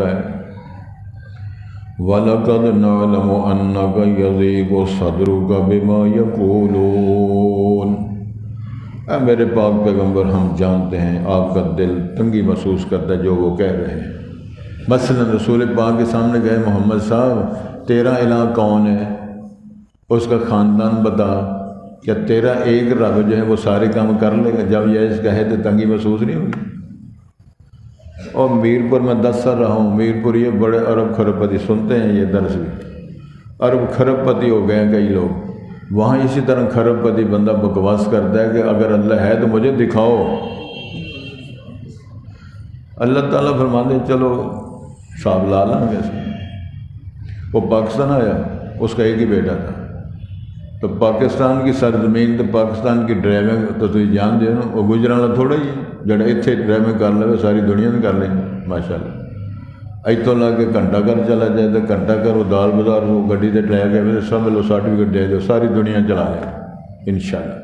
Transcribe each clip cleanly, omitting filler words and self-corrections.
فرماتا ہے وَلَقَدْ نَعْلَمُ أَنَّكَ يَضِيقُ صَدْرُكَ بِمَا يَقُولُونَ۔ اے میرے پاک پیغمبر، ہم جانتے ہیں آپ کا دل تنگی محسوس کرتا ہے جو وہ کہہ رہے ہیں۔ مثلا رسول پاک کے سامنے گئے، محمد صاحب تیرا الہ کون ہے، اس کا خاندان بتا، کیا تیرا ایک رب جو ہے وہ سارے کام کر لے گا؟ جب یہ اس کہے تو تنگی محسوس نہیں ہوگی؟ اور میرپور میں 10 سال رہا ہوں، میرپور یہ بڑے ارب کھرب پتی سنتے ہیں، یہ درس بھی ارب کھرب پتی ہو گئے ہیں کئی لوگ وہاں۔ اسی طرح کھرب پتی بندہ بکواس کرتا ہے کہ اگر اللہ ہے تو مجھے دکھاؤ۔ اللہ تعالیٰ فرماتے ہیں چلو صاحب لا لیں گے۔ وہ پاکستان آیا، اس کا ایک ہی بیٹا تھا، تو پاکستان کی سرزمین تو پاکستان کی ڈرائیونگ تو تھی جان دے نا، وہ گجران والا تھوڑا ہی ہے جڑا اتنے ڈرائیونگ کر لے ساری دنیا میں کر لیں گے ماشاء اللہ۔ اتوں لا کے گھنٹہ گھر چلا جائے تو گھنٹہ گھر وہ دال بازار وہ گڈی سے ڈرائیو گئے سب لو سرٹیفکیٹ دے دو، ساری دنیا چلا لیں انشاءاللہ۔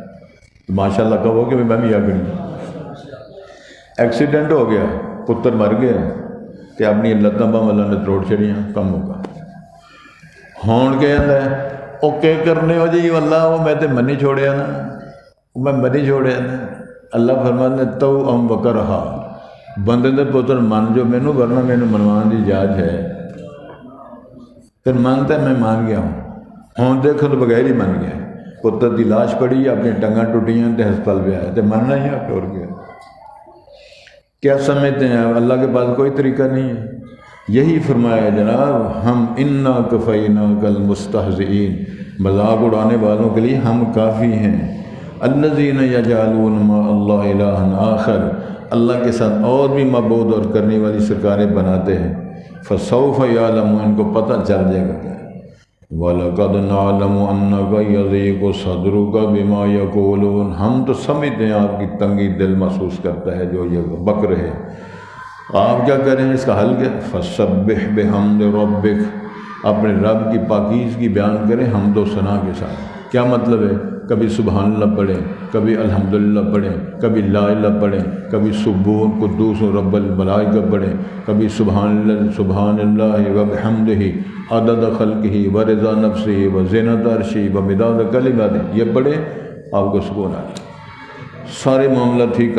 ماشاء اللہ کہو کہ میں بھی آگے ایکسیڈنٹ ہو گیا، پتر مر گیا کہ اپنی لتاں باں اللہ نے توڑ چڑیاں، کم ہوگا ہون کے اندر وہ کہ کرنے ہو جی اللہ وہ میں تو منی چھوڑیا نا، میں منی چھوڑیا نا۔ اللہ فرماتے ہیں تو ام وکرہا، بندے دے پتر من جو مینوں ورنہ مینوں منوان دی اجازت ہے، پھر مانتا ہے میں مان گیا ہوں، ہون دیکھو تو بغیر ہی مان گیا۔ پتر دی لاش پڑی، اپنی ٹنگاں ٹوٹیاں تے ہسپتال پہ آیا، تے مننا ہی آپ ٹور گیا۔ کیا سمجھتے ہیں اللہ کے پاس کوئی طریقہ نہیں ہے؟ یہی فرمایا جناب ہم انا کفیناک المستہزئین، مذاق اڑانے والوں کے لیے ہم کافی ہیں۔ الذین یجعلون مع اللہ الہا آخر، اللہ کے ساتھ اور بھی معبود اور کرنے والی سرکاریں بناتے ہیں۔ فسوف یعلمون، ان کو پتہ چل جائے گا۔ وَلَقَدْ نَعْلَمُ أَنَّكَ يَضِيقُ صَدْرُكَ بِمَا يَقُولُونَ، ہم تو سمجھتے ہیں آپ کی تنگی دل محسوس کرتا ہے جو یہ بک رہے۔ آپ کیا کریں اس کا حل کیا؟ فَسَبِّحْ بِحَمْدِ رَبِّكَ، اپنے رب کی پاکیزگی بیان کریں حمد و ثنا کے ساتھ۔ کیا مطلب ہے؟ کبھی سبحان اللہ پڑھیں، کبھی الحمدللہ پڑھیں، کبھی لا الہ پڑھیں، کبھی سبوح قدوس رب الملائکہ پڑھیں، کبھی سبحان اللہ وبحمدہ عدد خلقہ ورضا نفسہ وزنۃ عرشہ ومداد کلماتہ، یہ پڑھیں آپ کو سکون آئے، سارے معاملہ ٹھیک۔